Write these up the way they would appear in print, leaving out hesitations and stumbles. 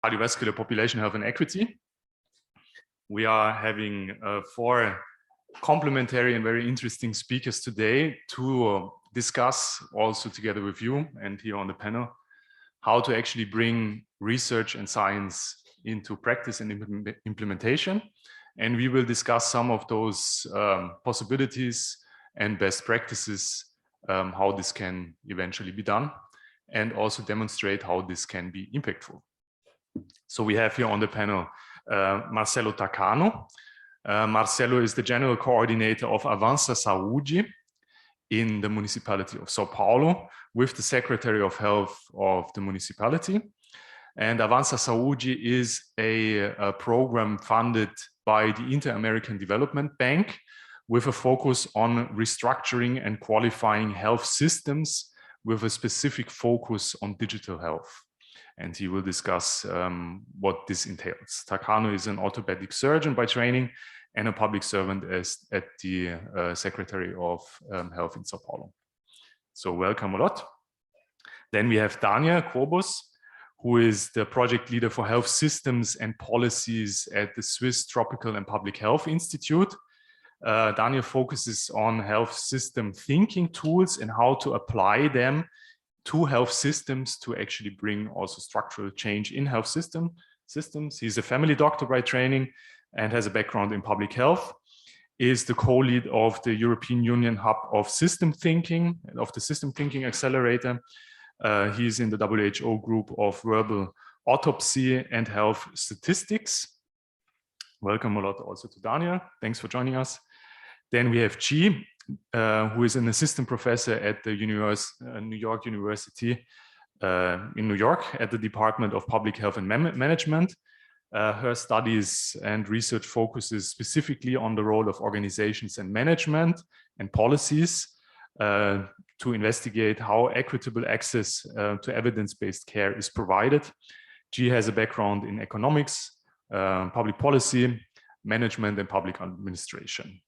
cardiovascular population health and equity. We are having 4 complementary and very interesting speakers today to discuss also together with you and here on the panel how to actually bring research and science into practice and implementation. And we will discuss some of those possibilities and best practices, how this can eventually be done, and also demonstrate how this can be impactful. So we have here on the panel Marcelo Takano. Marcelo is the general coordinator of Avança Saúde in the municipality of Sao Paulo, with the Secretary of Health of the municipality. And Avança Saúde is a program funded by the Inter-American Development Bank with a focus on restructuring and qualifying health systems with a specific focus on digital health. And he will discuss what this entails. Takano is an orthopedic surgeon by training and a public servant at the Secretary of Health in Sao Paulo. So welcome a lot. Then we have Daniel Codos, who is the project leader for health systems and policies at the Swiss Tropical and Public Health Institute. Daniel focuses on health system thinking tools and how to apply them to health systems to actually bring also structural change in health systems. He's a family doctor by training and has a background in public health, is the co-lead of the European Union Hub of System Thinking, of the System Thinking Accelerator. He's in the WHO group of verbal autopsy and health statistics. Welcome a lot also to Daniel. Thanks for joining us. Then we have Chi, who is an assistant professor at the New York University in New York at the Department of Public Health and Management. Her studies and research focuses specifically on the role of organizations and management and policies to investigate how equitable access to evidence-based care is provided. She has a background in economics, public policy, management, and public administration.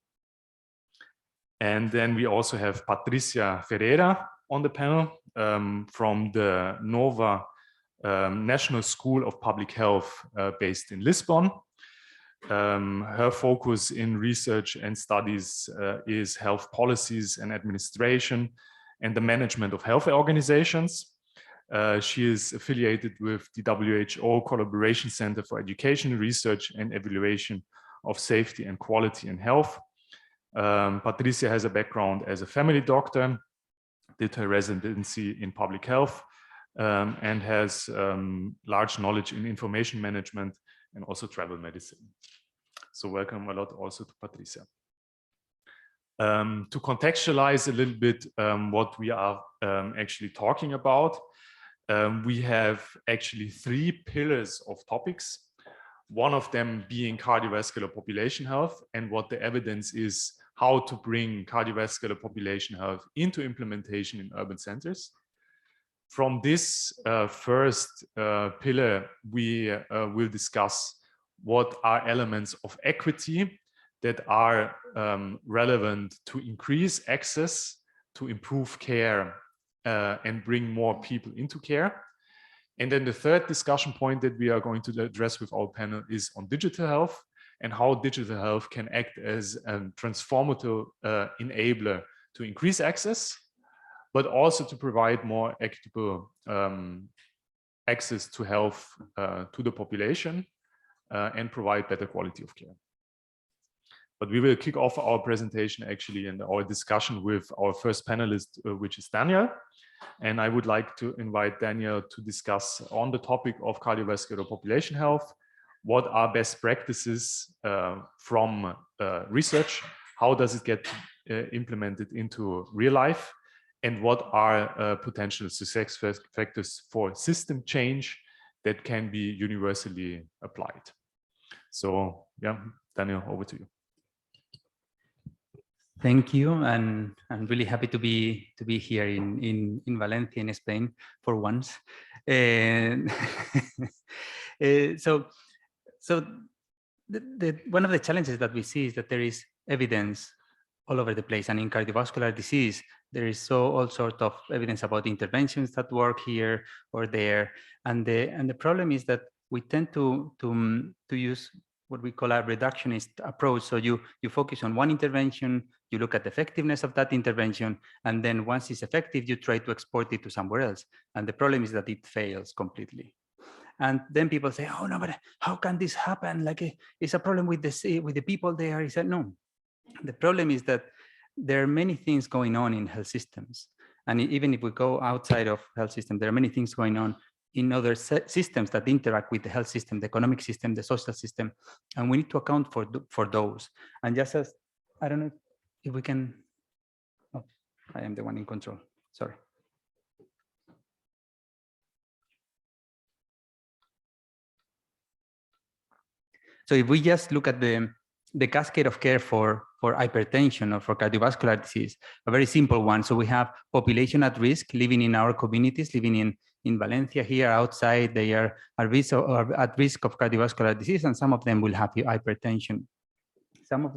And then we also have Patrícia Ferreira on the panel from the Nova National School of Public Health based in Lisbon. Her focus in research and studies is health policies and administration and the management of health organizations. She is affiliated with the WHO Collaboration Center for Education, Research and Evaluation of Safety and Quality in Health. Patrícia has a background as a family doctor, did her residency in public health, and has large knowledge in information management and also travel medicine. So welcome a lot also to Patrícia. To contextualize a little bit what we are actually talking about, we have actually 3 pillars of topics. One of them being cardiovascular population health and what the evidence is, how to bring cardiovascular population health into implementation in urban centers. From this first pillar, we will discuss what are elements of equity that are relevant to increase access, to improve care, and bring more people into care. And then the third discussion point that we are going to address with our panel is on digital health and how digital health can act as a transformative enabler to increase access, but also to provide more equitable access to health to the population and provide better quality of care. But we will kick off our presentation actually and our discussion with our first panelist, which is Daniel. And I would like to invite Daniel to discuss on the topic of cardiovascular population health. What are best practices from research? How does it get implemented into real life? And what are potential success factors for system change that can be universally applied? So yeah, Daniel, over to you. Thank you, and I'm really happy to be here in Valencia, in Spain, for once. And so one of the challenges that we see is that there is evidence all over the place, and in cardiovascular disease, there is all sorts of evidence about interventions that work here or there, and the problem is that we tend to use what we call a reductionist approach. So you focus on one intervention, you look at the effectiveness of that intervention, and then once it's effective, you try to export it to somewhere else. And the problem is that it fails completely. And then people say, oh no, but how can this happen? Like it's a problem with the people there. He said, no, the problem is that there are many things going on in health systems. And even if we go outside of health system, there are many things going on in other systems that interact with the health system, the economic system, the social system, and we need to account for those. And just as, I don't know if we can, oh, I am the one in control, sorry. So if we just look at the cascade of care for hypertension or for cardiovascular disease, a very simple one. So we have population at risk living in our communities, living in Valencia here outside, they are at risk of cardiovascular disease, and some of them will have hypertension. Some of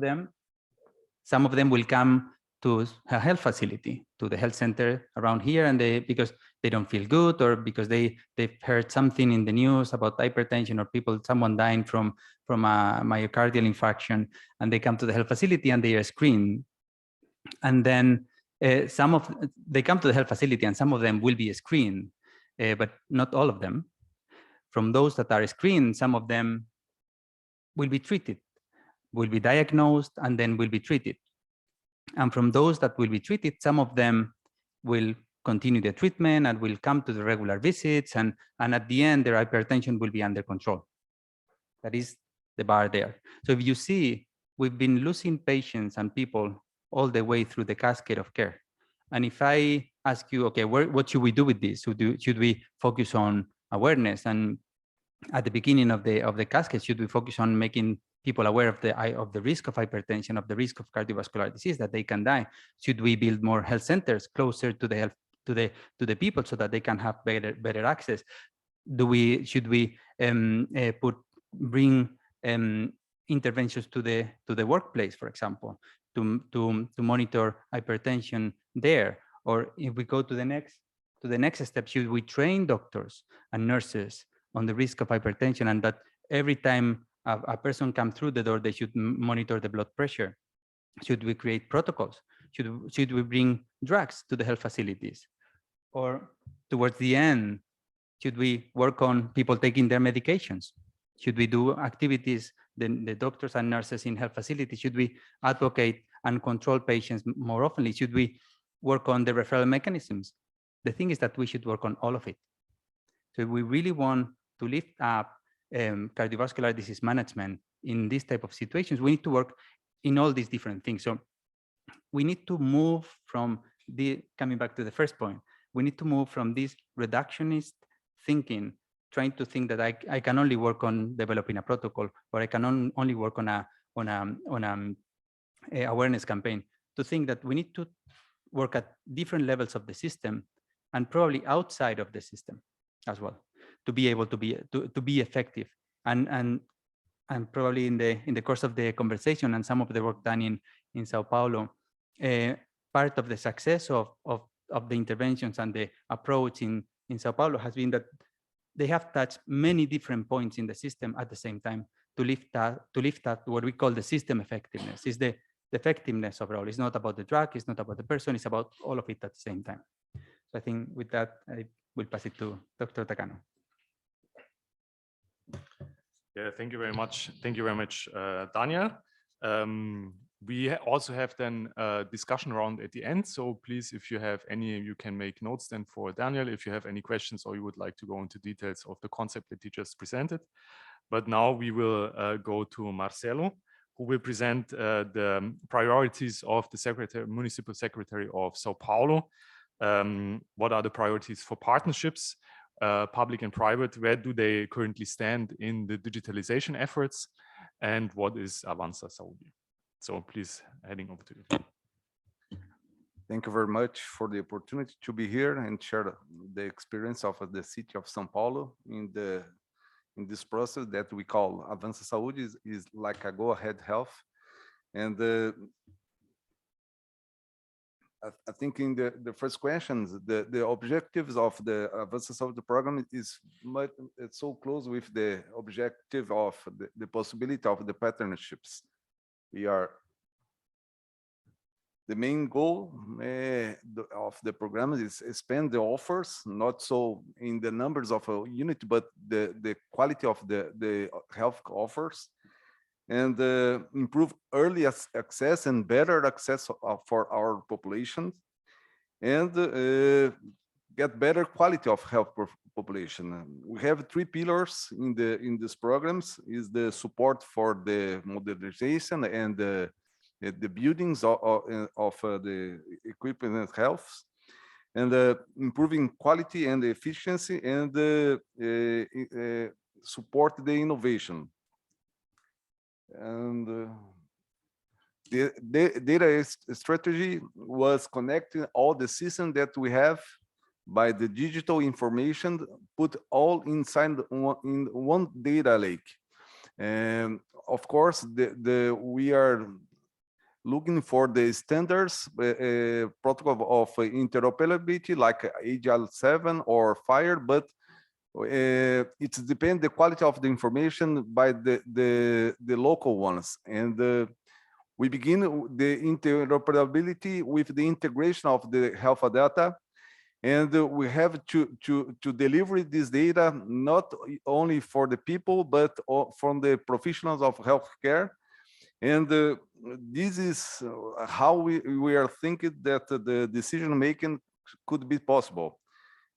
them will come to a health facility, to the health center around here, and because they don't feel good, or because they've heard something in the news about hypertension, or someone dying from a myocardial infarction, and they come to the health facility and they are screened. And then they come to the health facility, and some of them will be screened, but not all of them. From those that are screened, some of them will be treated, will be diagnosed, and then will be treated. And from those that will be treated, some of them will continue the treatment and will come to the regular visits, and at the end, their hypertension will be under control. That is the bar there. So if you see, we've been losing patients and people all the way through the cascade of care. And if I ask you, okay, what should we do with this? Should we focus on awareness? And at the beginning of the cascade, should we focus on making people aware of the risk of hypertension, of the risk of cardiovascular disease, that they can die? Should we build more health centers closer to the health to the people so that they can have better access? Should we bring interventions to the workplace, for example, to monitor hypertension there? Or if we go to the next step, should we train doctors and nurses on the risk of hypertension, and that every time a person comes through the door, they should monitor the blood pressure? Should we create protocols? Should we bring drugs to the health facilities? Or towards the end, should we work on people taking their medications? Should we do activities, the doctors and nurses in health facilities? Should we advocate and control patients more often? Should we work on the referral mechanisms? The thing is that we should work on all of it. So if we really want to lift up cardiovascular disease management in this type of situations, we need to work in all these different things. So we need to move from coming back to the first point, we need to move from this reductionist thinking, trying to think that I can only work on developing a protocol, or I can only work on a awareness campaign, to think that we need to work at different levels of the system, and probably outside of the system as well, to be able to be effective. And probably in the course of the conversation and some of the work done in Sao Paulo, part of the success of the interventions and the approach in Sao Paulo has been that they have touched many different points in the system at the same time to lift up what we call the system effectiveness. Is the effectiveness overall. It's not about the drug, it's not about the person, it's about all of it at the same time. So I think with that, I will pass it to Dr. Takano. Yeah, thank you very much. Thank you very much, Daniel. We also have then a discussion round at the end. So please, if you have any, you can make notes then for Daniel, if you have any questions or you would like to go into details of the concept that he just presented. But now we will go to Marcelo, who will present the priorities of the municipal secretary of Sao Paulo. What are the priorities for partnerships, public and private? Where do they currently stand in the digitalization efforts? And what is Avança Saúde? So please, heading over to you. Thank you very much for the opportunity to be here and share the experience of the city of São Paulo in this process that we call Avança Saúde. Is like a go-ahead health. And I think in the first questions, the objectives of the advanced saúde program is much, it's so close with the objective of the possibility of the partnerships. The main goal of the program is expand the offers, not so in the numbers of a unit, but the quality of the health offers, and improve early access and better access for our population, and get better quality of health population. We have 3 pillars in these programs: is the support for the modernization and the buildings of the equipment and health, and improving quality and efficiency, and support the innovation. And the data strategy was connecting all the systems that we have by the digital information, put all inside in one data lake. And of course, we are looking for the standards protocol of interoperability like Agile 7 or FHIR, but it depends the quality of the information by the local ones. And we begin the interoperability with the integration of the health data. And we have to deliver this data not only for the people, but from the professionals of healthcare. And this is how we are thinking that the decision making could be possible.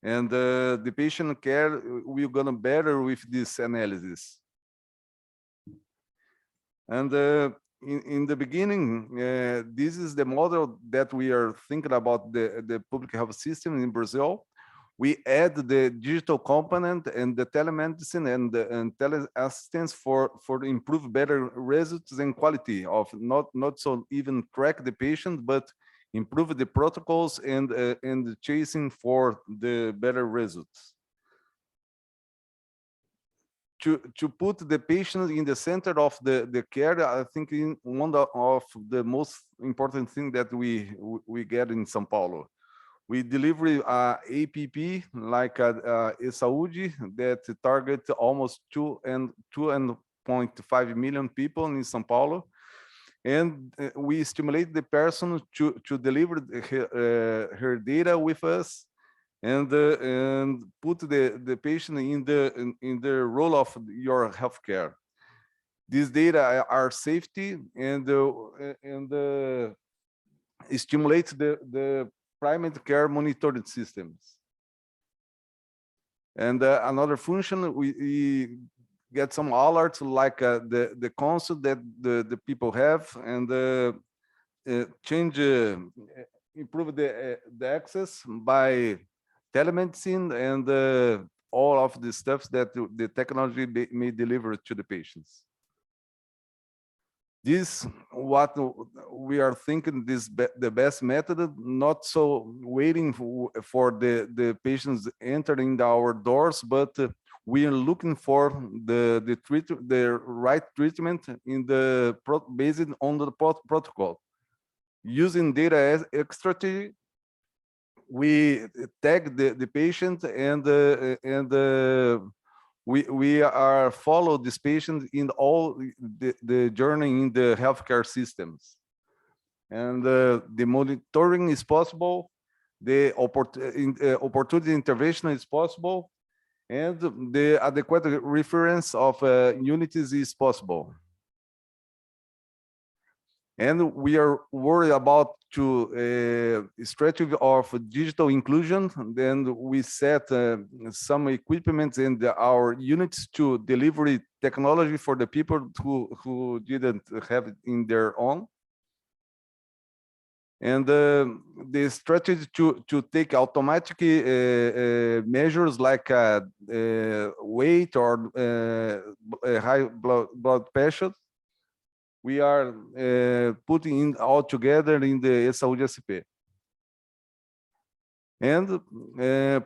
And the patient care will gonna better with this analysis. And in the beginning, this is the model that we are thinking about the public health system in Brazil. We add the digital component and the telemedicine and teleassistance for improve better results and quality of not so even track the patient, but improve the protocols and chasing for the better results. To put the patient in the center of the care, I think one of the most important thing that we get in São Paulo. We deliver APP like e-saúde that target almost 2.5 million people in São Paulo. And we stimulate the person to deliver her data with us, and put the patient in the role of your healthcare. These data are safety and stimulate the primary care monitoring systems. And another function, we get some alerts like the console that the people have, and change, improve the access by telemedicine and all of the steps that the technology may deliver to the patients. This what we are thinking this the best method, not so waiting for the patients entering our doors, but we are looking for the right treatment in based on the protocol. Using data strategy, we tag the patient and we are follow this patient in all the journey in the healthcare systems, and the monitoring is possible, the opportunity intervention is possible, and the adequate reference of unities is possible. And we are worried about strategy of digital inclusion. Then we set some equipment in our units to deliver technology for the people who didn't have it in their own. And the strategy to take automatic measures like weight or high blood pressure, we are putting in all together in the e-saúde SP. And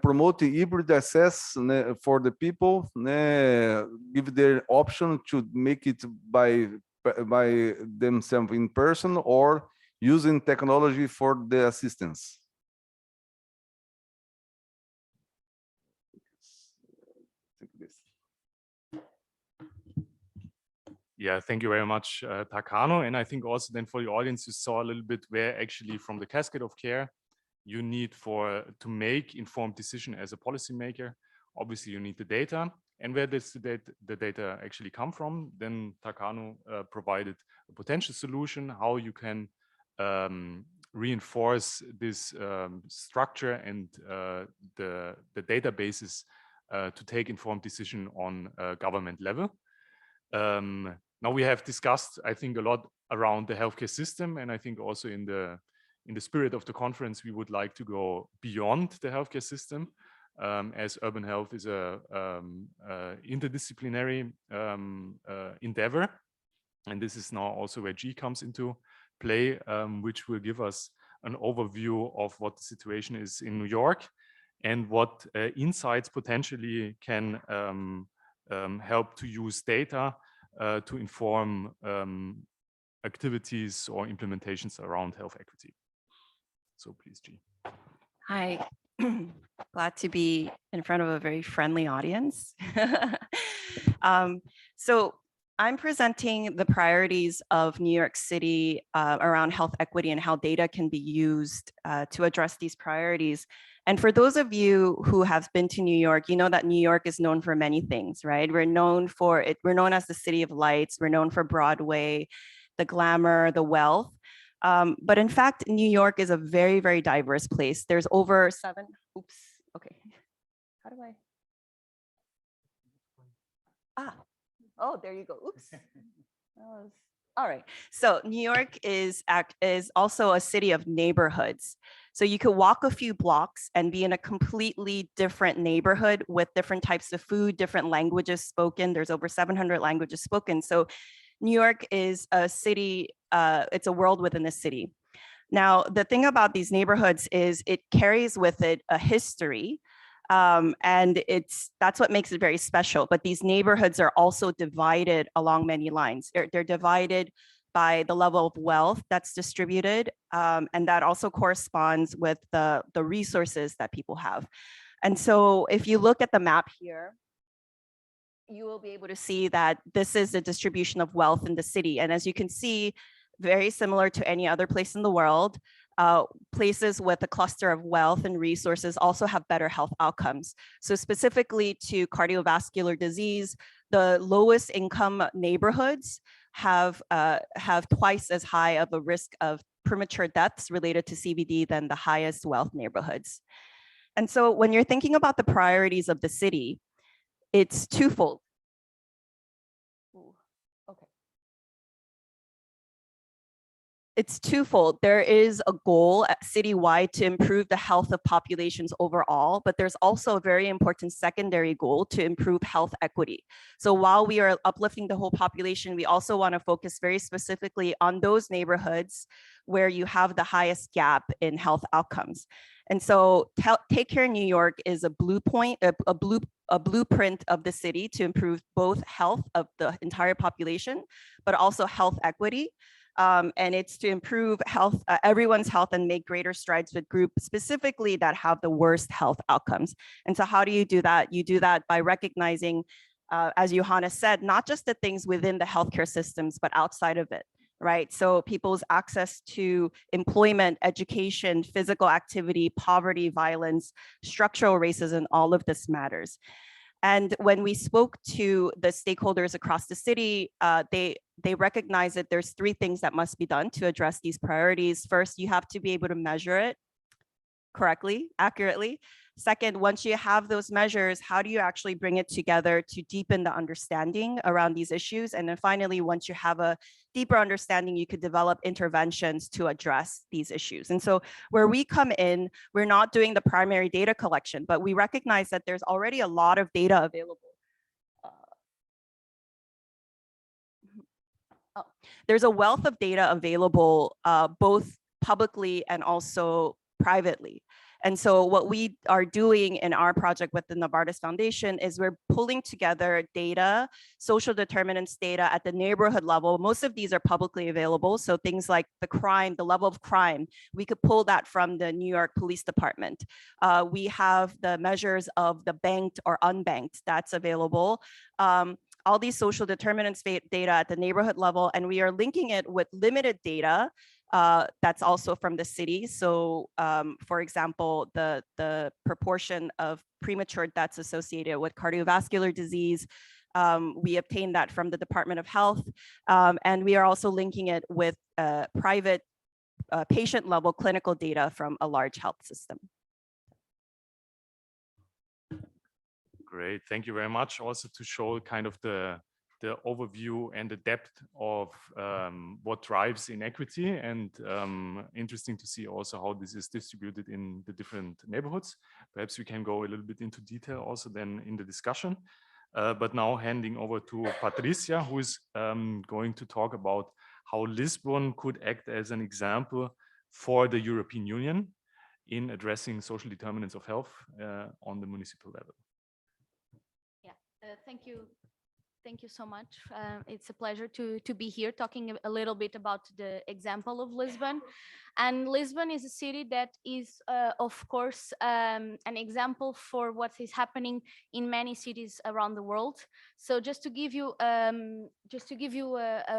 promote hybrid access for the people, give their option to make it by themselves in person or using technology for the assistance. Yeah, thank you very much, Takano. And I think also then for the audience, you saw a little bit where actually from the cascade of care, you need to make informed decision as a policymaker. Obviously, you need the data. And where does the data actually come from? Then Takano provided a potential solution, how you can reinforce this structure and the databases to take informed decision on government level. Now we have discussed, I think, a lot around the healthcare system, and I think also in the spirit of the conference, we would like to go beyond the healthcare system, as urban health is a interdisciplinary endeavor, and this is now also where G comes into play, which will give us an overview of what the situation is in New York and what insights potentially can help to use data to inform activities or implementations around health equity. So please, G. Hi, glad to be in front of a very friendly audience. So I'm presenting the priorities of New York City around health equity and how data can be used to address these priorities. And for those of you who have been to New York, you know that New York is known for many things, right? We're known for it. We're known as the city of lights. We're known for Broadway, the glamour, the wealth. But in fact, New York is a very, very diverse place. There's over 7, oops, okay. How do I? Oh, there you go, oops. All right, so New York is also a city of neighborhoods. So you could walk a few blocks and be in a completely different neighborhood with different types of food, different languages spoken. There's over 700 languages spoken. So New York is a city, it's a world within a city. Now, the thing about these neighborhoods is it carries with it a history, and that's what makes it very special. But these neighborhoods are also divided along many lines. They're divided by the level of wealth that's distributed, and that also corresponds with the resources that people have. And so if you look at the map here, you will be able to see that this is the distribution of wealth in the city. And as you can see, very similar to any other place in the world, places with a cluster of wealth and resources also have better health outcomes. So specifically to cardiovascular disease, the lowest income neighborhoods have twice as high of a risk of premature deaths related to CVD than the highest wealth neighborhoods. And so when you're thinking about the priorities of the city, it's twofold. Okay. It's twofold. There is a goal citywide to improve the health of populations overall, but there's also a very important secondary goal to improve health equity. So while we are uplifting the whole population, we also want to focus very specifically on those neighborhoods where you have the highest gap in health outcomes. And so Take Care New York is a blueprint of the city to improve both health of the entire population, but also health equity. And it's to improve health, everyone's health, and make greater strides with groups specifically that have the worst health outcomes. And so how do you do that? You do that by recognizing, as Johannes said, not just the things within the healthcare systems, but outside of it. Right? So people's access to employment, education, physical activity, poverty, violence, structural racism, all of this matters. And when we spoke to the stakeholders across the city, they recognize that there's 3 things that must be done to address these priorities. First, you have to be able to measure it correctly, accurately. Second, once you have those measures, how do you actually bring it together to deepen the understanding around these issues? And then finally, once you have a deeper understanding, you could develop interventions to address these issues. And so where we come in, we're not doing the primary data collection, but we recognize that there's already a lot of data available. There's a wealth of data available, both publicly and also privately. And so what we are doing in our project with the Novartis Foundation is we're pulling together data, social determinants data at the neighborhood level. Most of these are publicly available. So things like the crime, the level of crime, we could pull that from the New York Police Department. We have the measures of the banked or unbanked, that's available. All these social determinants data at the neighborhood level, and we are linking it with limited data that's also from the city. So for example, the proportion of premature deaths associated with cardiovascular disease, we obtained that from the Department of Health. And we are also linking it with private patient level clinical data from a large health system. Great, thank you very much. Also to show kind of the overview and the depth of what drives inequity, and interesting to see also how this is distributed in the different neighborhoods. Perhaps we can go a little bit into detail also then in the discussion. But now handing over to Patrícia, who is going to talk about how Lisbon could act as an example for the European Union in addressing social determinants of health on the municipal level. Thank you. Thank you so much. It's a pleasure to be here talking a little bit about the example of Lisbon. And Lisbon is a city that is, of course, an example for what is happening in many cities around the world. So just to give you a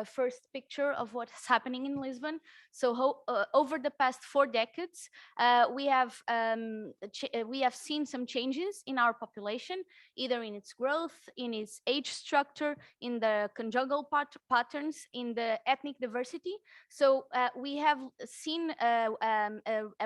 first picture of what's happening in Lisbon. So over the past 4 decades, we have seen some changes in our population, either in its growth, in its age structure, in the conjugal patterns, in the ethnic diversity. So we have seen a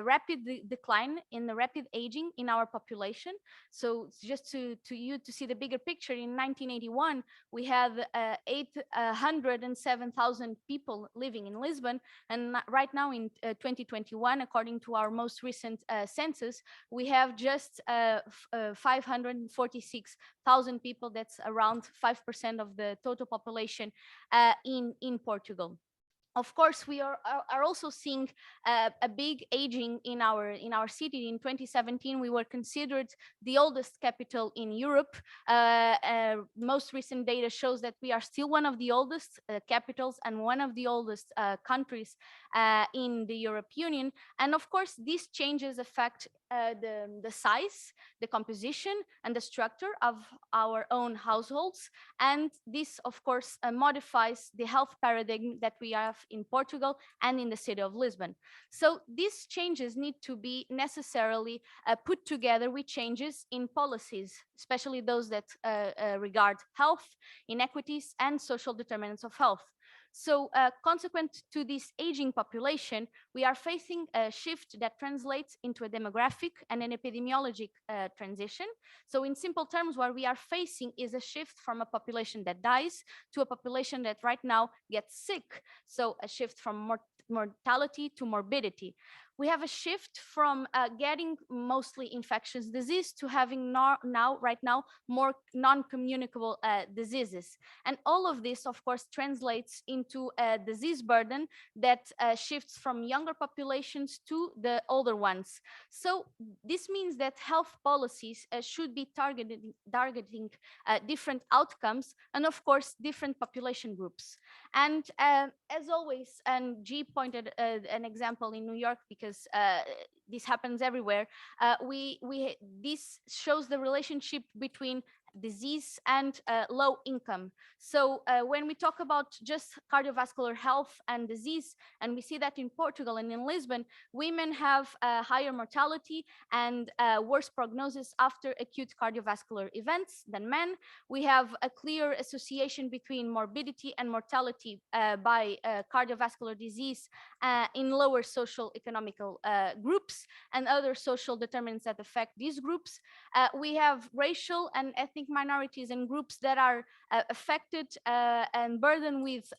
rapid decline in the rapid aging in our population. So just to see the bigger picture, in 1981, we had 807,000 people living in Lisbon. And right now in 2021, according to our most recent census, we have just 546,000 people. That's around 5% of the total population in Portugal. Of course, we are also seeing a big aging in our city. In 2017, we were considered the oldest capital in Europe. Most recent data shows that we are still one of the oldest capitals and one of the oldest countries in the European Union. And of course, these changes affect the size, the composition, and the structure of our own households. And this, of course, modifies the health paradigm that we have in Portugal and in the city of Lisbon. So these changes need to be necessarily put together with changes in policies, especially those that regard health, inequities, and social determinants of health. So consequent to this aging population, we are facing a shift that translates into a demographic and an epidemiologic transition. So in simple terms, what we are facing is a shift from a population that dies to a population that right now gets sick. So a shift from mortality to morbidity. We have a shift from getting mostly infectious disease to having right now more non-communicable diseases. And all of this, of course, translates into a disease burden that shifts from younger populations to the older ones. So this means that health policies should be targeting different outcomes and, of course, different population groups. And as always, and G pointed an example in New York, because this happens everywhere. This shows the relationship between disease and low income. So when we talk about just cardiovascular health and disease, and we see that in Portugal and in Lisbon, women have higher mortality and worse prognosis after acute cardiovascular events than men. We have a clear association between morbidity and mortality by cardiovascular disease in lower social economical groups and other social determinants that affect these groups. We have racial and ethnic ethnic minorities and groups that are affected and burdened with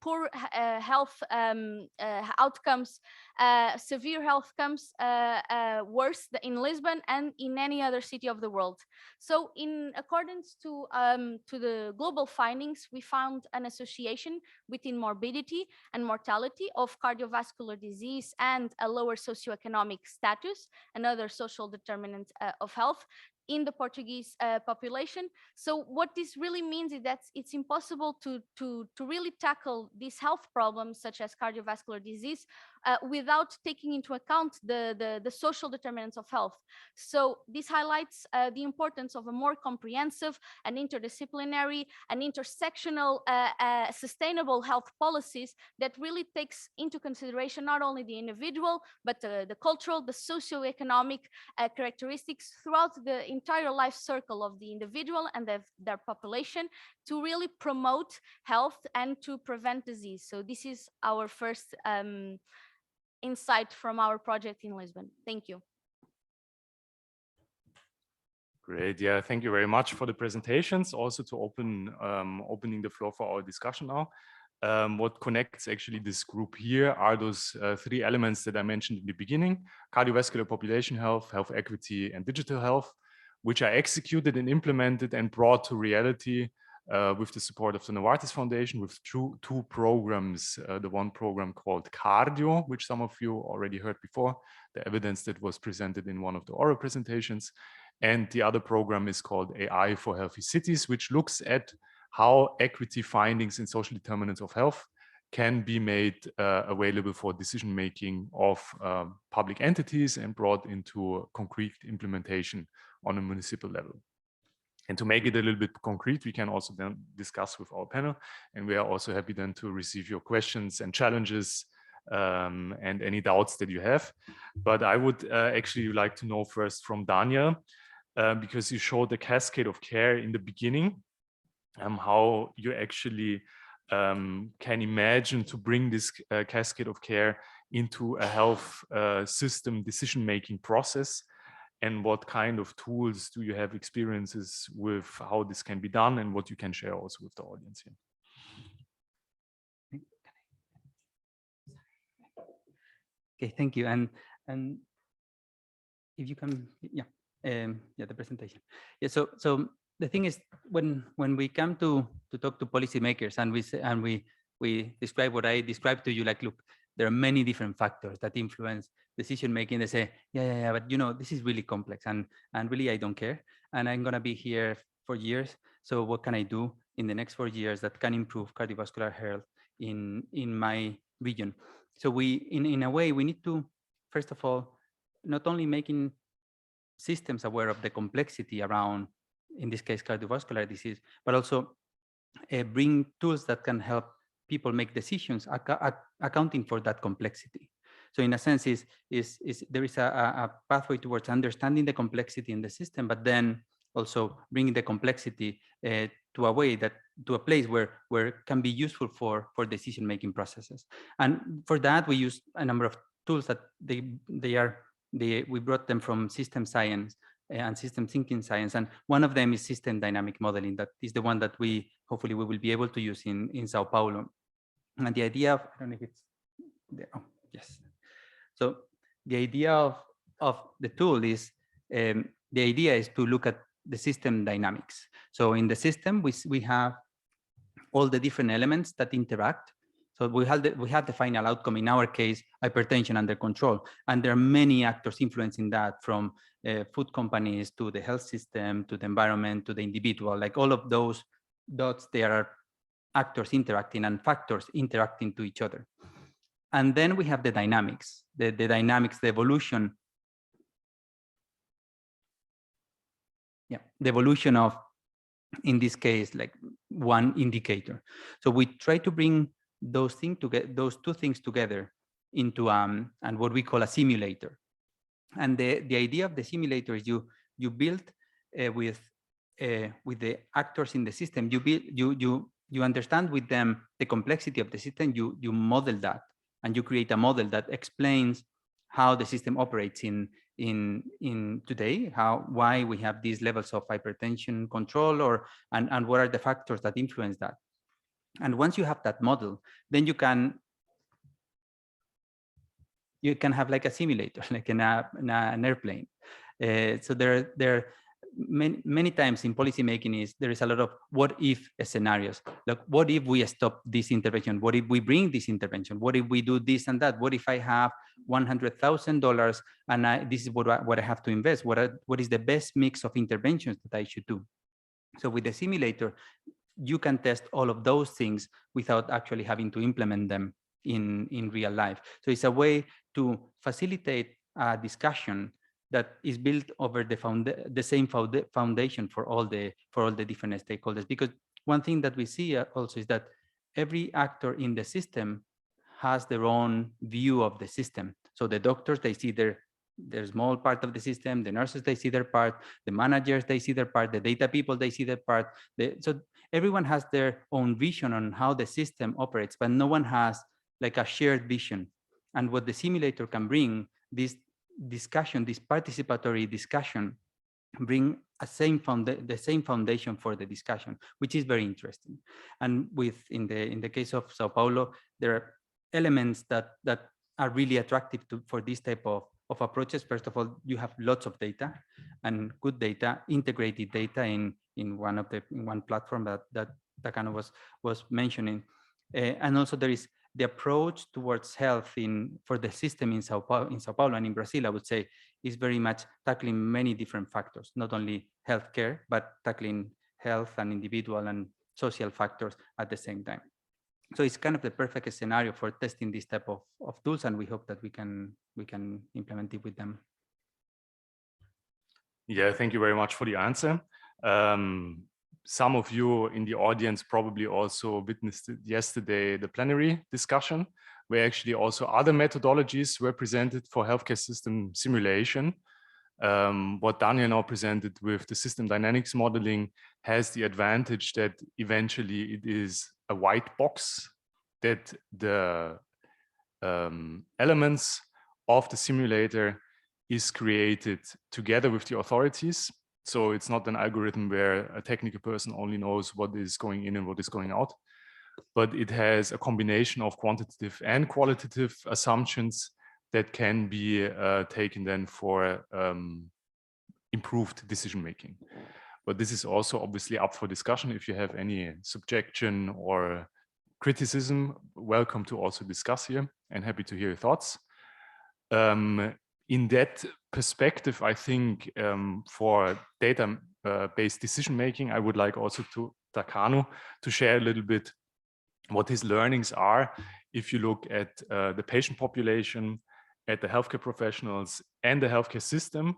poor health outcomes, severe health outcomes, worse in Lisbon and in any other city of the world. So in accordance to the global findings, we found an association between morbidity and mortality of cardiovascular disease and a lower socioeconomic status and other social determinants of health in the Portuguese population. So what this really means is that it's impossible to really tackle these health problems such as cardiovascular disease without taking into account the social determinants of health. So this highlights the importance of a more comprehensive and interdisciplinary and intersectional sustainable health policies that really takes into consideration not only the individual, but the cultural, the socioeconomic characteristics throughout the entire life circle of the individual and their population to really promote health and to prevent disease. So this is our first insight from our project in Lisbon. Thank you. Great. Yeah, thank you very much for the presentations. Also to opening the floor for our discussion now. What connects actually this group here are those three elements that I mentioned in the beginning: cardiovascular population health, health equity, and digital health, which are executed and implemented and brought to reality with the support of the Novartis Foundation with two programs. The one program called Cardio, which some of you already heard before, the evidence that was presented in one of the oral presentations. And the other program is called AI for Healthy Cities, which looks at how equity findings in social determinants of health can be made available for decision-making of public entities and brought into concrete implementation on a municipal level. And to make it a little bit concrete, we can also then discuss with our panel. And we are also happy then to receive your questions and challenges and any doubts that you have. But I would actually like to know first from Daniel, because you showed the cascade of care in the beginning, how you actually can imagine to bring this cascade of care into a health system decision-making process, and what kind of tools do you have experiences with how this can be done, and what you can share also with the audience here. Okay, thank you. And if you can, the presentation. Yeah, so the thing is, when we come to talk to policymakers and we describe what I described to you, like, look, there are many different factors that influence decision making. They say, yeah, but you know, this is really complex and really I don't care, and I'm gonna be here for years. So what can I do in the next 4 years that can improve cardiovascular health in my region? So we, in a way, we need to, first of all, not only making systems aware of the complexity around, in this case, cardiovascular disease, but also bring tools that can help people make decisions accounting for that complexity. So in a sense, there is a pathway towards understanding the complexity in the system, but then also bringing the complexity to a place where it can be useful for decision-making processes. And for that, we use a number of tools that we brought them from system science and system thinking science. And one of them is system dynamic modeling. That is the one that hopefully we will be able to use in Sao Paulo. And the idea of, I don't know if it's there. Oh, yes. So the idea of the tool is, the idea is to look at the system dynamics. So in the system, we have all the different elements that interact. So we have the final outcome, in our case, hypertension under control. And there are many actors influencing that, from food companies to the health system, to the environment, to the individual. Like all of those dots, there are actors interacting and factors interacting to each other. And then we have the dynamics, the dynamics, the evolution. Yeah, the evolution of, in this case, like one indicator. So we try to bring those two things together into and what we call a simulator. And the idea of the simulator is you build with the actors in the system. You understand with them the complexity of the system. You model that, and you create a model that explains how the system operates in in today, why we have these levels of hypertension control, and what are the factors that influence that. And once you have that model, then you can have like a simulator, like an airplane. So there are many times in policymaking there is a lot of what if scenarios. Like, what if we stop this intervention? What if we bring this intervention? What if we do this and that? What if I have $100,000 and this is what I have to invest? What is the best mix of interventions that I should do? So with the simulator, you can test all of those things without actually having to implement them in real life. So it's a way to facilitate a discussion that is built over the same foundation for all the different stakeholders. Because one thing that we see also is that every actor in the system has their own view of the system. So the doctors, they see their small part of the system, the nurses, they see their part, the managers, they see their part, the data people, they see their part. So everyone has their own vision on how the system operates, but no one has like a shared vision. And what the simulator can bring, this discussion, this participatory discussion, bring the same foundation for the discussion, which is very interesting. And in the case of Sao Paulo, there are elements that are really attractive for this type of approaches. First of all, you have lots of data and good data, integrated data in one platform that Takano was mentioning. And also there is the approach towards health for the system in Sao Paulo and in Brazil, I would say, is very much tackling many different factors, not only healthcare, but tackling health and individual and social factors at the same time. So it's kind of the perfect scenario for testing this type of tools, and we hope that we can implement it with them. Yeah, thank you very much for the answer. Some of you in the audience probably also witnessed yesterday the plenary discussion, where actually also other methodologies were presented for healthcare system simulation. What Daniel now presented with the system dynamics modeling has the advantage that eventually it is a white box, that the elements of the simulator is created together with the authorities. So it's not an algorithm where a technical person only knows what is going in and what is going out, but it has a combination of quantitative and qualitative assumptions that can be taken then for improved decision making. But this is also obviously up for discussion. If you have any subjection or criticism, welcome to also discuss here, and happy to hear your thoughts. In that perspective, I think for data-based decision-making, I would like also to Takano to share a little bit what his learnings are. If you look at the patient population, at the healthcare professionals and the healthcare system,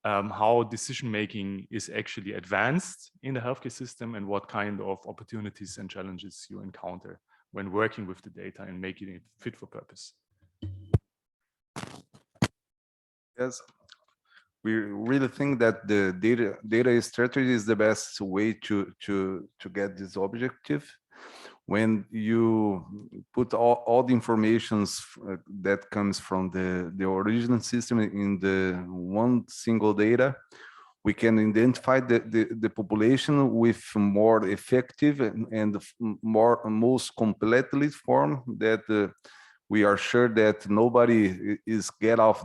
how decision-making is actually advanced in the healthcare system, and what kind of opportunities and challenges you encounter when working with the data and making it fit for purpose. Yes, we really think that the data strategy is the best way to get this objective. When you put all the informations that comes from the original system in the one single data, we can identify the population with more effective and most completely form that we are sure that nobody is get out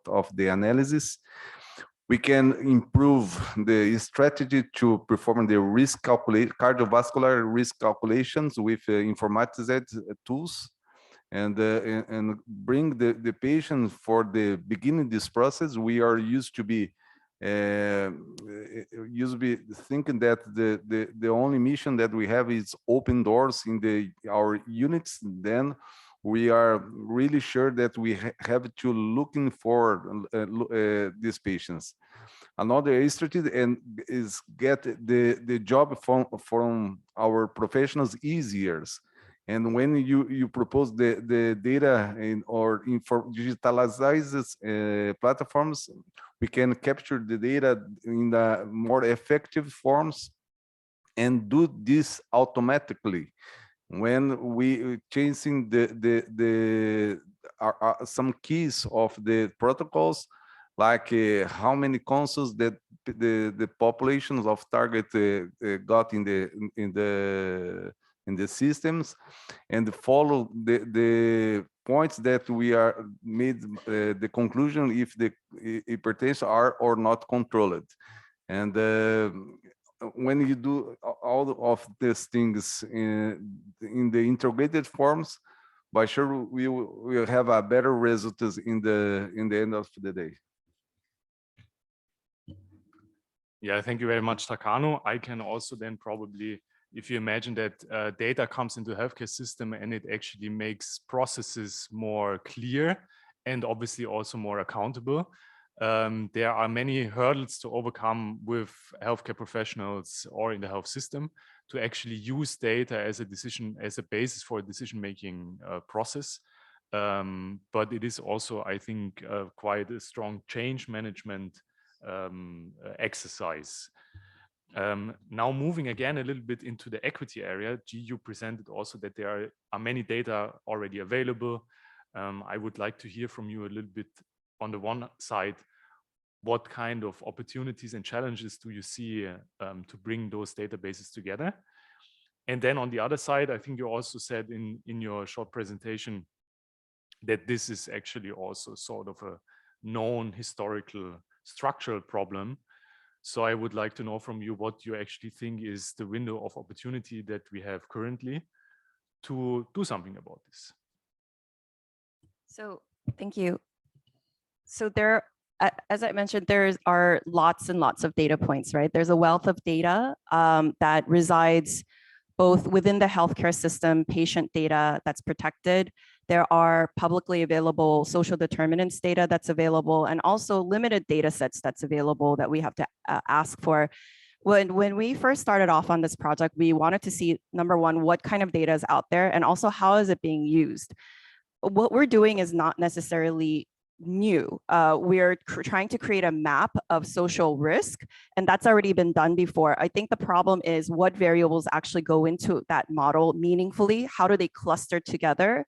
of the analysis. We can improve the strategy to perform the cardiovascular risk calculations with informatized tools, and bring the patient for the beginning of this process. We are used to be thinking that the only mission that we have is open doors in our units. Then we are really sure that we have to looking for these patients. Another strategy is get the job from our professionals easier. And when you propose the data or digitalized platforms, we can capture the data in the more effective forms and do this automatically. When we changing some keys of the protocols, like how many consoles that the populations of target got in the systems, and follow the points that we are made the conclusion if the hypertension are or not controlled. And when you do all of these things in the integrated forms, by sure we will have a better results in the end of the day. Yeah, thank you very much, Takano. I can also then probably, if you imagine that data comes into the healthcare system and it actually makes processes more clear and obviously also more accountable, there are many hurdles to overcome with healthcare professionals or in the health system to actually use data as a basis for a decision-making process. But it is also, I think, quite a strong change management exercise. Now moving again a little bit into the equity area, you presented also that there are many data already available. I would like to hear from you a little bit on the one side, what kind of opportunities and challenges do you see to bring those databases together? And then on the other side, I think you also said in your short presentation that this is actually also sort of a known historical structural problem. So I would like to know from you what you actually think is the window of opportunity that we have currently to do something about this. So thank you. So there, as I mentioned, there are lots and lots of data points, right? There's a wealth of data that resides both within the healthcare system, patient data that's protected. There are publicly available social determinants data that's available, and also limited data sets that's available that we have to ask for. When we first started off on this project, we wanted to see, number one, what kind of data is out there, and also how is it being used? What we're doing is not necessarily new. We're trying to create a map of social risk, and that's already been done before. I think the problem is what variables actually go into that model meaningfully. How do they cluster together?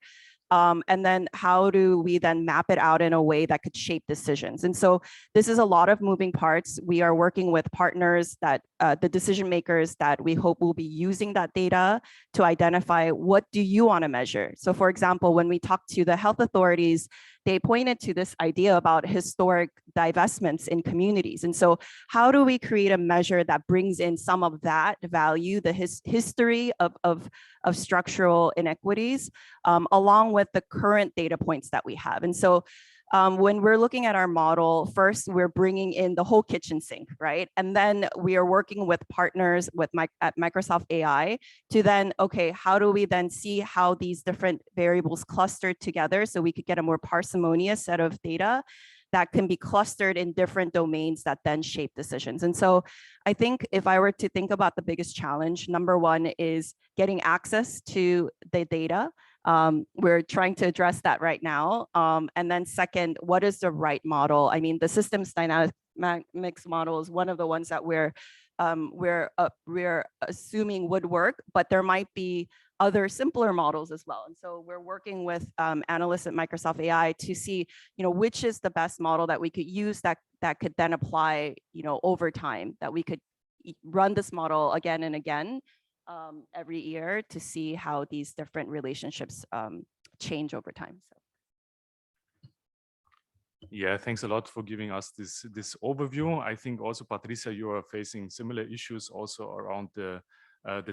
And then how do we then map it out in a way that could shape decisions? And so this is a lot of moving parts. We are working with partners that the decision makers that we hope will be using that data to identify what do you want to measure. So for example, when we talked to the health authorities, they pointed to this idea about historic divestments in communities. And so how do we create a measure that brings in some of that value, the history of structural inequities, along with the current data points that we have? And so when we're looking at our model, first, we're bringing in the whole kitchen sink, right? And then we are working with partners at Microsoft AI to then, okay, how do we then see how these different variables clustered together so we could get a more parsimonious set of data that can be clustered in different domains that then shape decisions. And so I think if I were to think about the biggest challenge, number one is getting access to the data. We're trying to address that right now. And then second, what is the right model? I mean, the systems dynamics model is one of the ones that we're assuming would work, but there might be other simpler models as well. And so we're working with analysts at Microsoft AI to see, which is the best model that we could use that could then apply, over time, that we could run this model again and again every year to see how these different relationships change over time. So. Yeah, thanks a lot for giving us this overview. I think also, Patrícia, you are facing similar issues also around the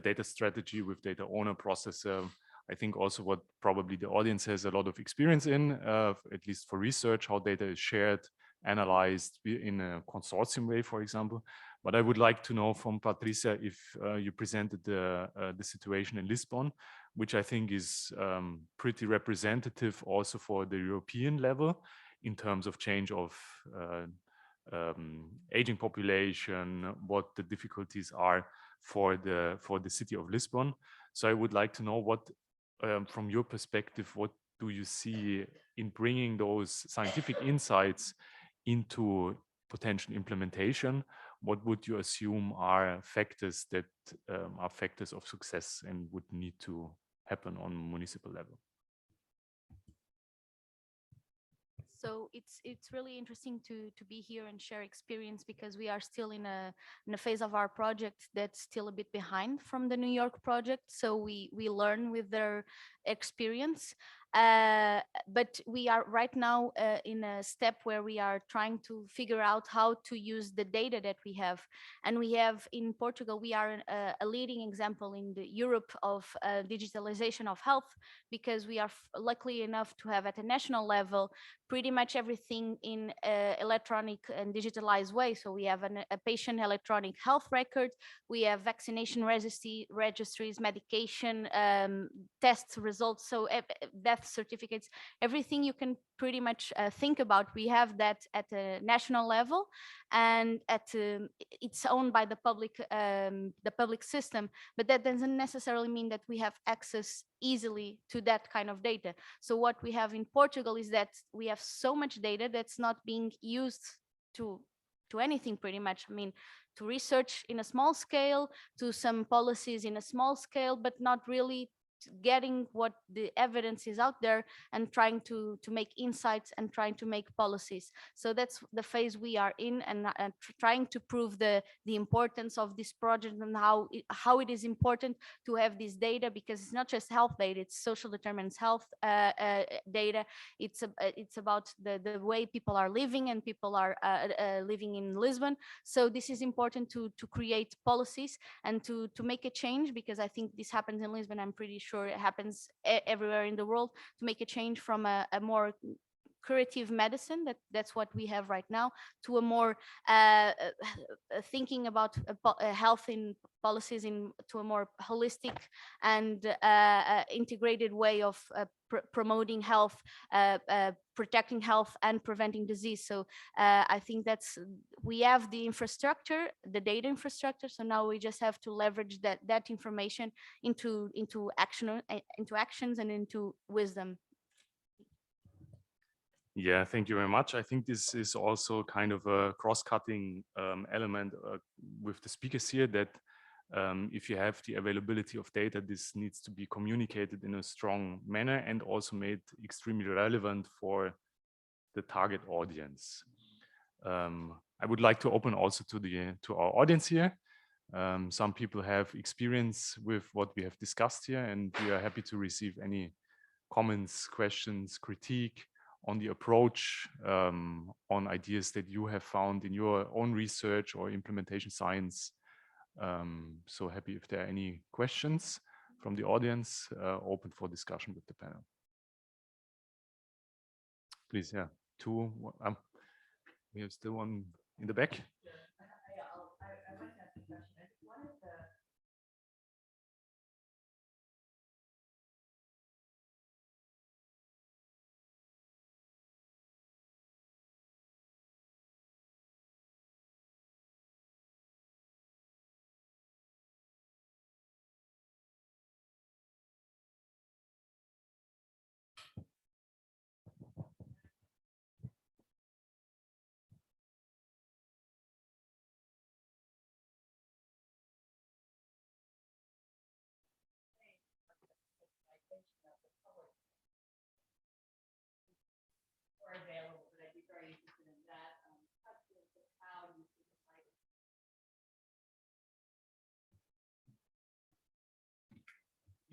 data strategy with data owner processor. I think also what probably the audience has a lot of experience in, at least for research, how data is shared, analyzed in a consortium way, for example. But I would like to know from Patrícia if you presented the situation in Lisbon, which I think is pretty representative also for the European level in terms of change of aging population, what the difficulties are for the city of Lisbon. So I would like to know what, from your perspective, what do you see in bringing those scientific insights into potential implementation? What would you assume are factors that are factors of success and would need to happen on municipal level? So it's really interesting to be here and share experience, because we are still in a phase of our project that's still a bit behind from the New York project. So we learn with their experience. But we are right now in a step where we are trying to figure out how to use the data that we have. And we have in Portugal, we are a leading example in the Europe of digitalization of health, because we are lucky enough to have at a national level pretty much everything in electronic and digitalized way. So we have a patient electronic health record, we have vaccination registries, medication test results, so death certificates, everything you can pretty much think about. We have that at a national level, and it's owned by the public system, but that doesn't necessarily mean that we have access easily to that kind of data. So what we have in Portugal is that we have so much data that's not being used to anything pretty much. I mean, to research in a small scale, to some policies in a small scale, but not really getting what the evidence is out there and trying to make insights and trying to make policies. So that's the phase we are in, and trying to prove the importance of this project and how it is important to have this data, because it's not just health data, it's social determinants health data. It's about the way people are living, and people are living in Lisbon. So this is important to create policies and to make a change, because I think this happens in Lisbon. I'm pretty sure it happens everywhere in the world, to make a change from a more curative medicine, that's what we have right now, to a more thinking about health in policies to a more holistic and integrated way of promoting health, protecting health and preventing disease. So I think we have the infrastructure, the data infrastructure, so now we just have to leverage that information into actions and into wisdom. Yeah, thank you very much. I think this is also kind of a cross-cutting element with the speakers here, that if you have the availability of data, this needs to be communicated in a strong manner and also made extremely relevant for the target audience. I would like to open also to our audience here. Some people have experience with what we have discussed here, and we are happy to receive any comments, questions, critique on the approach, on ideas that you have found in your own research or implementation science. So happy if there are any questions from the audience, open for discussion with the panel. Please, yeah, two. We have still one in the back.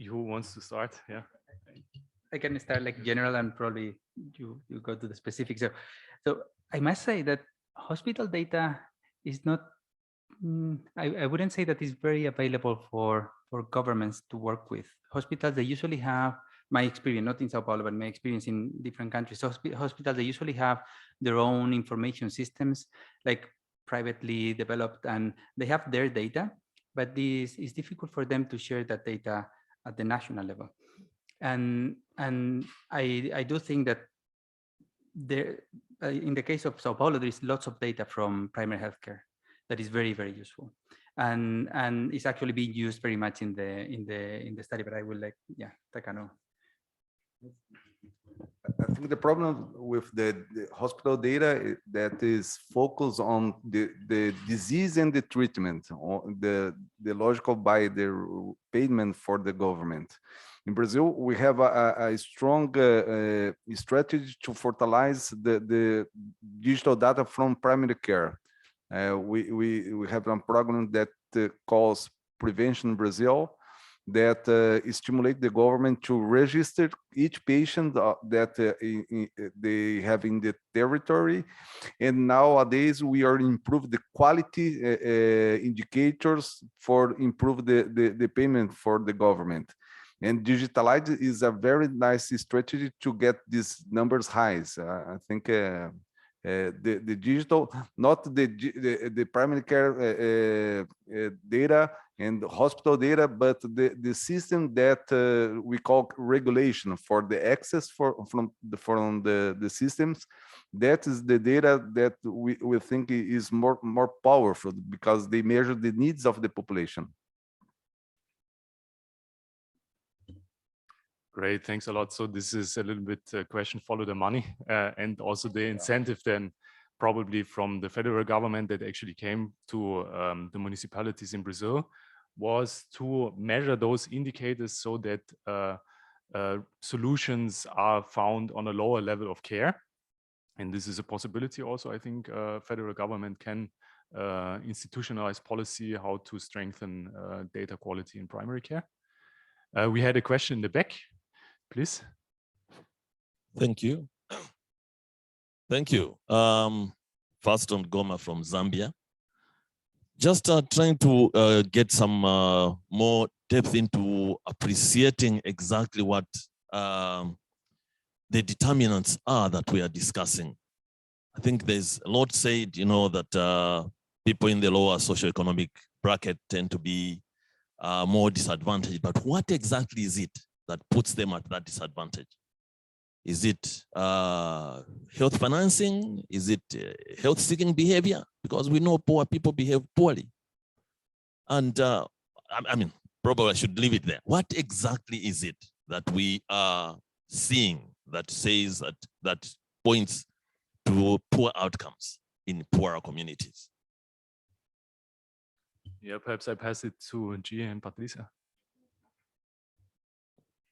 Who wants to start? Yeah. I can start like general, and probably you go to the specifics. So I must say that hospital data is not, I wouldn't say that it's very available for governments to work with. Hospitals, they usually have, my experience, not in Sao Paulo, but my experience in different countries, hospitals, they usually have their own information systems, like privately developed, and they have their data, but this is difficult for them to share that data at the national level. And I do think that there, in the case of Sao Paulo, there is lots of data from primary healthcare that is very, very useful, and it's actually being used very much in the study. But I will let, yeah, Takano. I think the problem with the hospital data that is focused on the disease and the treatment, or the logical by the payment for the government. In Brazil, we have a strong strategy to fertilize the digital data from primary care. We have a program that calls Prevention Brazil, that stimulate the government to register each patient that they have in the territory. And nowadays we are improve the quality indicators for improve the payment for the government. And digitalize is a very nice strategy to get these numbers high. I think the digital, not the primary care data and the hospital data, but the system that we call regulation for the access from the systems. That is the data that we think is more powerful because they measure the needs of the population. Great, thanks a lot. So this is a little bit a question, follow the money, and also the incentive then probably from the federal government that actually came to the municipalities in Brazil was to measure those indicators so that solutions are found on a lower level of care. And this is a possibility also, I think federal government can institutionalize policy how to strengthen data quality in primary care. We had a question in the back. Please. Thank you. Thank you. Faston Goma from Zambia. Just trying to get some more depth into appreciating exactly what the determinants are that we are discussing. I think there's a lot said, you know, that people in the lower socioeconomic bracket tend to be more disadvantaged, but what exactly is it that puts them at that disadvantage? Is it health financing? Is it health-seeking behavior? Because we know poor people behave poorly. And I mean, probably I should leave it there. What exactly is it that we are seeing that says that points to poor outcomes in poorer communities? Yeah, perhaps I pass it to Gia and Patrícia.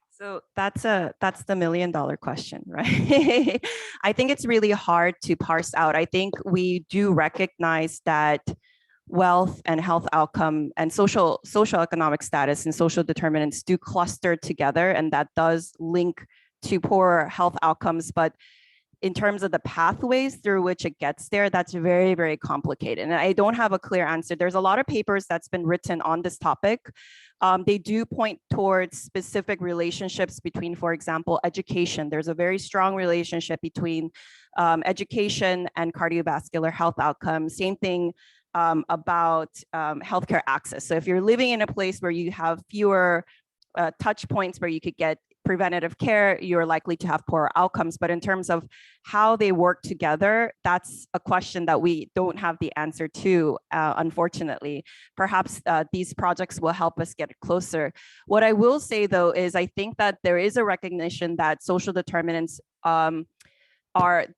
So that's the $1 million question, right? I think it's really hard to parse out. I think we do recognize that wealth and health outcome and social economic status and social determinants do cluster together, and that does link to poor health outcomes. But in terms of the pathways through which it gets there, that's very, very complicated. And I don't have a clear answer. There's a lot of papers that's been written on this topic. They do point towards specific relationships between, for example, education. There's a very strong relationship between education and cardiovascular health outcomes. Same thing about healthcare access. So if you're living in a place where you have fewer touch points where you could get preventative care, you're likely to have poorer outcomes. But in terms of how they work together, that's a question that we don't have the answer to, unfortunately. Perhaps these projects will help us get closer. What I will say, though, is I think that there is a recognition that social determinants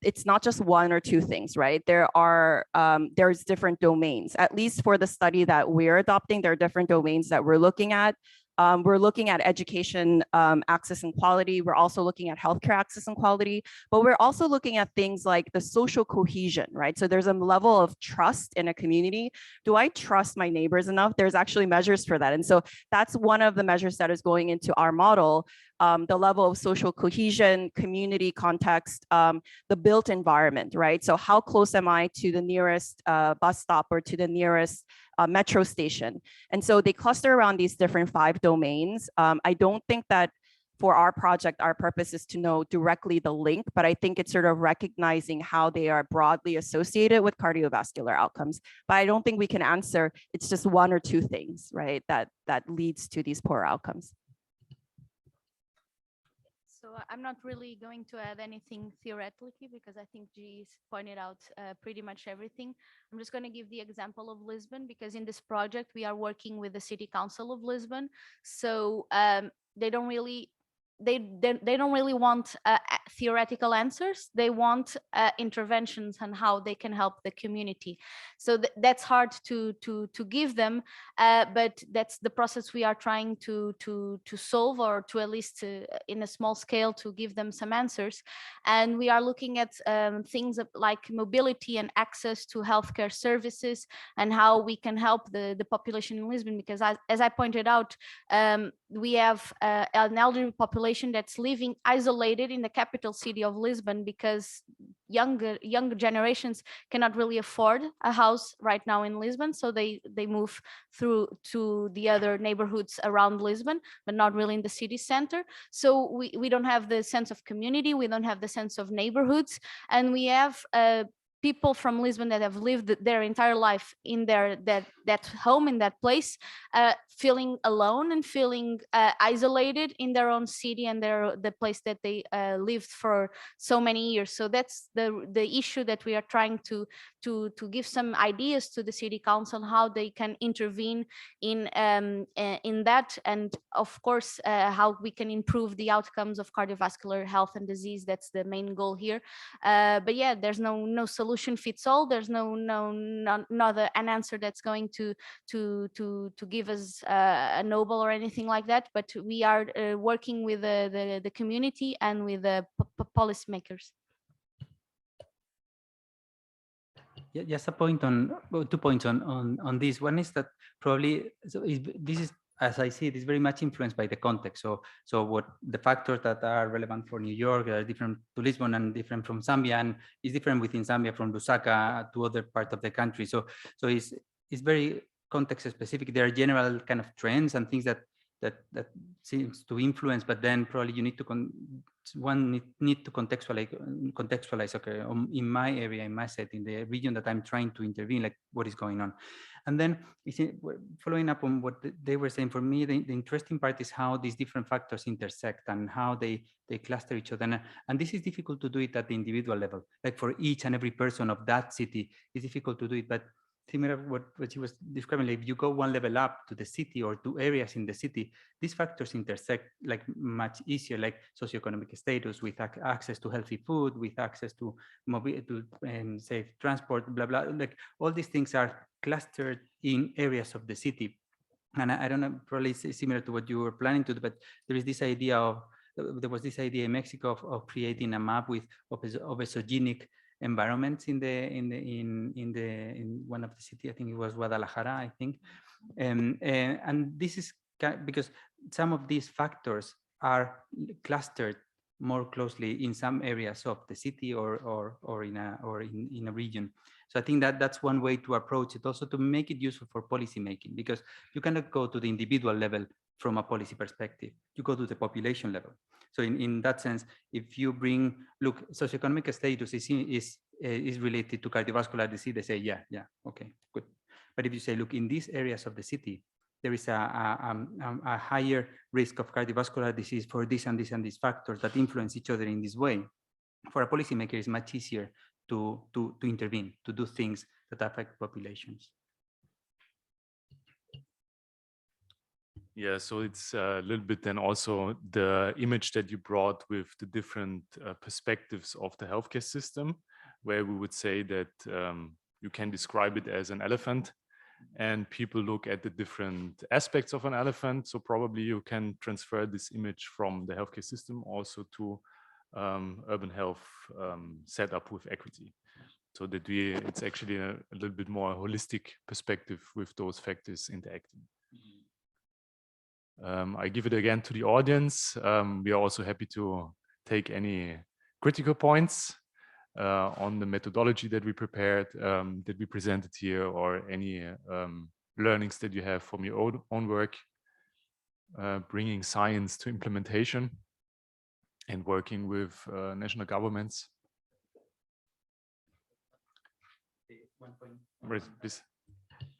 it's not just one or two things, right? There's different domains. At least for the study that we're adopting, there are different domains that we're looking at. We're looking at education access and quality. We're also looking at healthcare access and quality, but we're also looking at things like the social cohesion, right? So there's a level of trust in a community. Do I trust my neighbors enough? There's actually measures for that. And so that's one of the measures that is going into our model, the level of social cohesion, community context, the built environment, right? So how close am I to the nearest bus stop or to the nearest metro station? And so they cluster around these different 5 domains. I don't think that for our project, our purpose is to know directly the link, but I think it's sort of recognizing how they are broadly associated with cardiovascular outcomes. But I don't think we can answer, it's just 1 or 2 things, right, that leads to these poor outcomes. So I'm not really going to add anything theoretically because I think G's pointed out pretty much everything. I'm just going to give the example of Lisbon because in this project we are working with the City Council of Lisbon. So they don't really they don't really want theoretical answers. They want interventions on how they can help the community. So that's hard to give them, but that's the process we are trying to solve, or to at least in a small scale to give them some answers. And we are looking at things like mobility and access to healthcare services, and how we can help the population in Lisbon, because as I pointed out, we have an elderly population that's living isolated in the capital city of Lisbon, because younger generations cannot really afford a house right now in Lisbon, so they move through to the other neighborhoods around Lisbon, but not really in the city center. So we don't have the sense of community, we don't have the sense of neighborhoods, and we have people from Lisbon that have lived their entire life in that home, in that place, feeling alone and feeling isolated in their own city and the place that they lived for so many years. So that's the issue that we are trying to give some ideas to the city council, how they can intervene in that, and of course how we can improve the outcomes of cardiovascular health and disease. That's the main goal here. But yeah, there's no solution fits all. There's not an answer that's going to give us a Nobel or anything like that. But we are working with the community and with the policymakers. Yeah, just a point on, well, 2 points on this. One is that probably, so this is, as I see it, is very much influenced by the context. So what the factors that are relevant for New York are different to Lisbon and different from Zambia, and is different within Zambia from Lusaka to other parts of the country. So it's very context specific. There are general kind of trends and things that seems to influence, but then probably you need to need to contextualize. Okay, in my area, in my setting, the region that I'm trying to intervene, like what is going on. And then following up on what they were saying, for me, the interesting part is how these different factors intersect and how they cluster each other. And this is difficult to do it at the individual level. Like for each and every person of that city, it's difficult to do it. But similar to what she was describing, like if you go one level up to the city or to areas in the city, these factors intersect like much easier, like socioeconomic status, with access to healthy food, with access to mobility, to safe transport, blah, blah. Like all these things are clustered in areas of the city. And I don't know, probably similar to what you were planning to do, but there is this idea of, there was this idea in Mexico of creating a map with obesogenic environments in one of the city. I think it was Guadalajara, I think. And this is because some of these factors are clustered more closely in some areas of the city or in a region. So I think that's one way to approach it, also to make it useful for policy making, because you cannot go to the individual level from a policy perspective. You go to the population level. So in that sense, if you bring, look, socioeconomic status is related to cardiovascular disease, they say, yeah, okay, good. But if you say, look, in these areas of the city, there is a higher risk of cardiovascular disease for this and this and these factors that influence each other in this way, for a policymaker, it's much easier to intervene, to do things that affect populations. Yeah, so it's a little bit then also the image that you brought with the different perspectives of the healthcare system, where we would say that you can describe it as an elephant and people look at the different aspects of an elephant. So probably you can transfer this image from the healthcare system also to urban health setup with equity. So that it's actually a little bit more holistic perspective with those factors interacting. I give it again to the audience. We are also happy to take any critical points on the methodology that we prepared, that we presented here, or any learnings that you have from your own work, bringing science to implementation and working with national governments.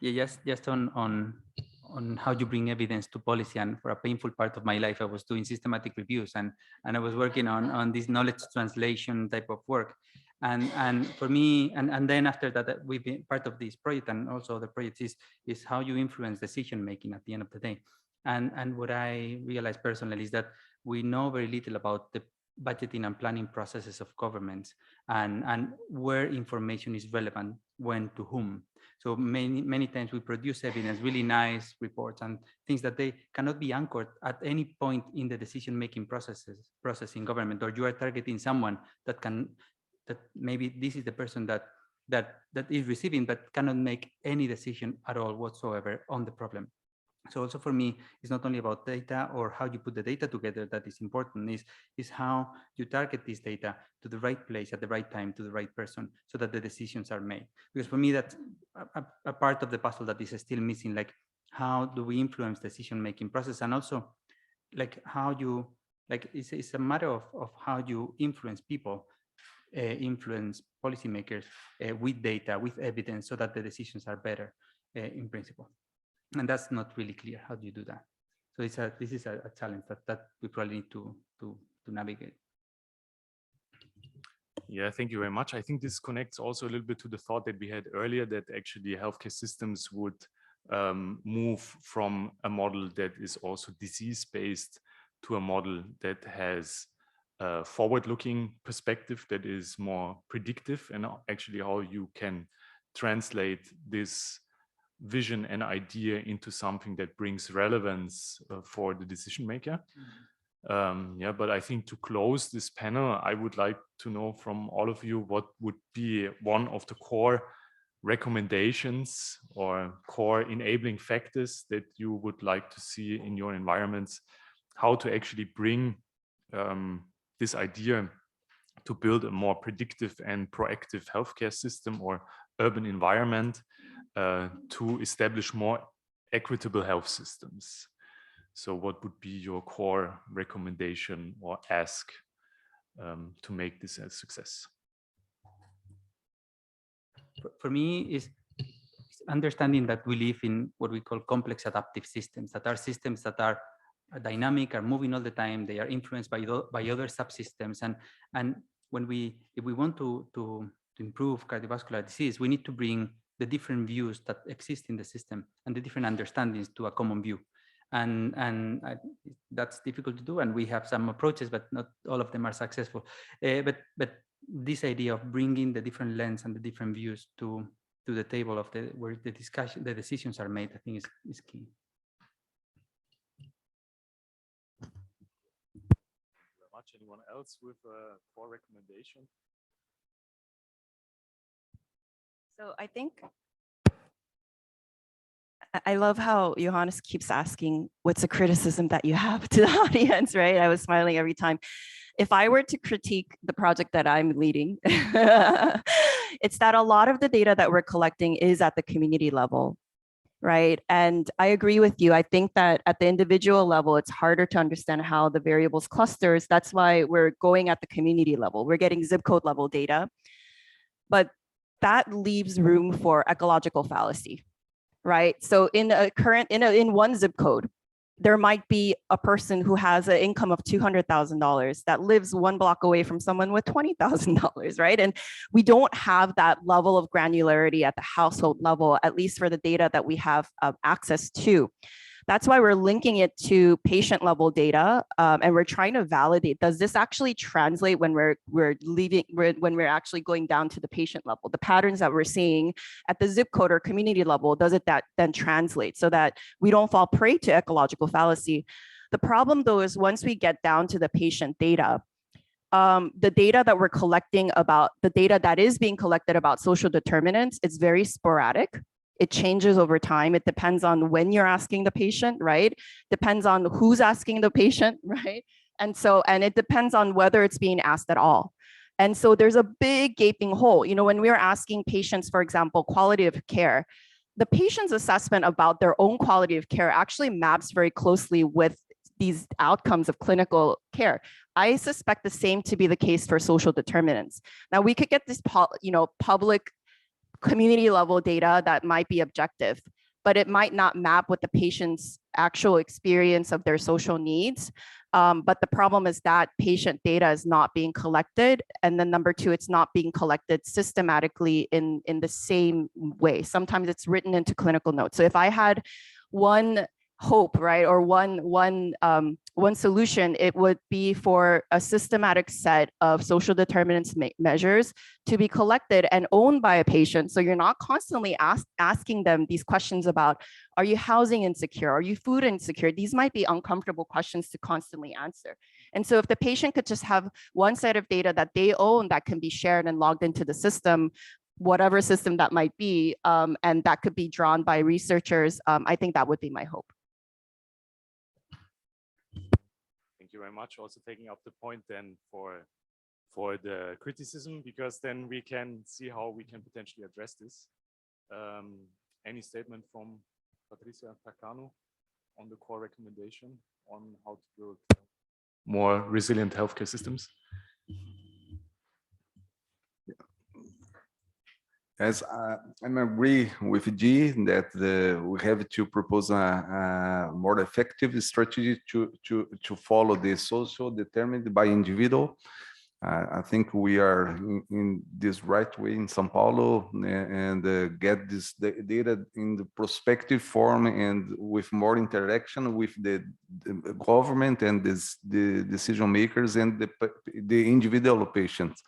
Yeah, just on how you bring evidence to policy. And for a painful part of my life, I was doing systematic reviews and I was working on this knowledge translation type of work. And for me, and then after that, we've been part of this project and also other projects is how you influence decision making at the end of the day. And what I realized personally is that we know very little about the budgeting and planning processes of governments and where information is relevant, when, to whom. So many times we produce evidence, really nice reports and things that they cannot be anchored at any point in the decision-making process in government, or you are targeting someone that maybe this is the person that is receiving, but cannot make any decision at all whatsoever on the problem. So also for me, it's not only about data or how you put the data together that is important, is how you target this data to the right place at the right time to the right person so that the decisions are made. Because for me, that's a part of the puzzle that is still missing, like how do we influence decision-making process, and also like how you, like it's a matter of how you influence people, influence policymakers with data, with evidence, so that the decisions are better in principle. And that's not really clear. How do you do that? So this is a challenge that we probably need to navigate. Yeah, thank you very much. I think this connects also a little bit to the thought that we had earlier, that actually healthcare systems would move from a model that is also disease-based to a model that has a forward-looking perspective that is more predictive, and actually how you can translate this vision and idea into something that brings relevance for the decision maker. Yeah, but I think to close this panel, I would like to know from all of you what would be one of the core recommendations or core enabling factors that you would like to see in your environments, how to actually bring this idea to build a more predictive and proactive healthcare system or urban environment to establish more equitable health systems. So what would be your core recommendation or ask to make this a success? For me, is understanding that we live in what we call complex adaptive systems, that are systems that are dynamic, are moving all the time. They are influenced by other subsystems. And if we want to improve cardiovascular disease, we need to bring the different views that exist in the system and the different understandings to a common view. And that's difficult to do. And we have some approaches, but not all of them are successful. But this idea of bringing the different lens and the different views to the table of where the decisions are made, I think is key. Anyone else with a core recommendation? So I think I love how Johannes keeps asking, what's a criticism that you have to the audience, right? I was smiling every time. If I were to critique the project that I'm leading, it's that a lot of the data that we're collecting is at the community level, right? And I agree with you. I think that at the individual level, it's harder to understand how the variables clusters. That's why we're going at the community level. We're getting zip code level data, but that leaves room for ecological fallacy, right? So in one zip code, there might be a person who has an income of $200,000 that lives one block away from someone with $20,000, right? And we don't have that level of granularity at the household level, at least for the data that we have access to. That's why we're linking it to patient level data, and we're trying to validate, does this actually translate when when we're actually going down to the patient level? The patterns that we're seeing at the zip code or community level, does it then translate so that we don't fall prey to ecological fallacy? The problem though is once we get down to the patient data, the data that we're collecting about, the data that is being collected about social determinants, it's very sporadic. It changes over time. It depends on when you're asking the patient, right? Depends on who's asking the patient, right? And it depends on whether it's being asked at all. And so there's a big gaping hole. You know, when we're asking patients, for example, quality of care, the patient's assessment about their own quality of care actually maps very closely with these outcomes of clinical care. I suspect the same to be the case for social determinants. Now we could get this, public community level data that might be objective, but it might not map with the patient's actual experience of their social needs. But the problem is that patient data is not being collected. And then number two, it's not being collected systematically in the same way. Sometimes it's written into clinical notes. So if I had one hope, right, or one solution, it would be for a systematic set of social determinants measures to be collected and owned by a patient. So you're not constantly asking them these questions about, are you housing insecure? Are you food insecure? These might be uncomfortable questions to constantly answer. And so if the patient could just have one set of data that they own that can be shared and logged into the system, whatever system that might be, and that could be drawn by researchers, I think that would be my hope. Thank you very much. Also taking up the point then for the criticism, because then we can see how we can potentially address this. Any statement from Patrícia and Takano on the core recommendation on how to build more resilient healthcare systems? As I'm agree with G that we have to propose a more effective strategy to follow the social determined by individual. I think we are in this right way in São Paulo and get this data in the prospective form and with more interaction with the government and the decision makers and the individual patients.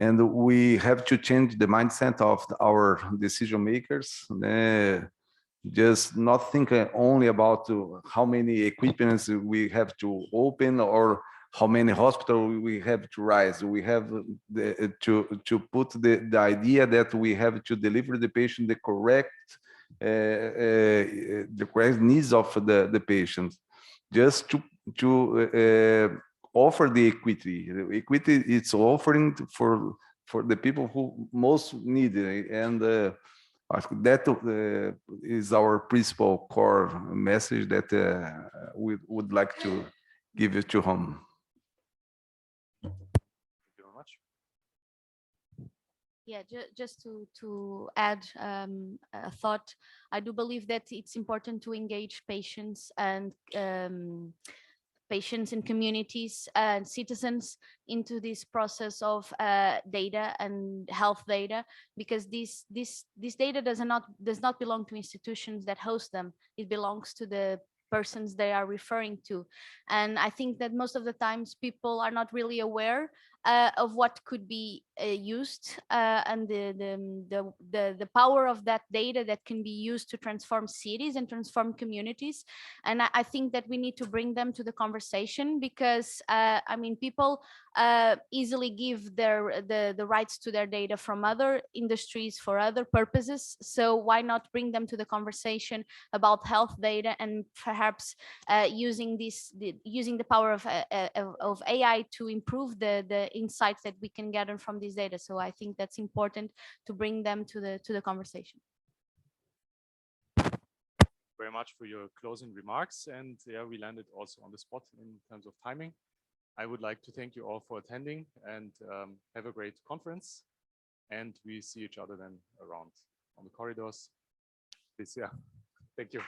And we have to change the mindset of our decision makers. Just not think only about how many equipments we have to open or how many hospitals we have to rise. We have to put the idea that we have to deliver the patient the correct needs of the patient, just to offer the equity. The equity it's offering for the people who most need it, and that is our principal core message that we would like to give it to home. Thank you very much. Yeah, just to add a thought, I do believe that it's important to engage patients and communities and citizens into this process of data and health data, because this data does not belong to institutions that host them. It belongs to the persons they are referring to. And I think that most of the times people are not really aware of what could be used and the power of that data that can be used to transform cities and transform communities. And I think that we need to bring them to the conversation, because I mean, people easily give the rights to their data from other industries for other purposes. So why not bring them to the conversation about health data, and perhaps using the power of AI to improve the insights that we can gather from this data. So I think that's important to bring them to the conversation. Very much for your closing remarks, and yeah, we landed also on the spot in terms of timing. I would like to thank you all for attending, and have a great conference, and we see each other then around on the corridors this year. Thank you.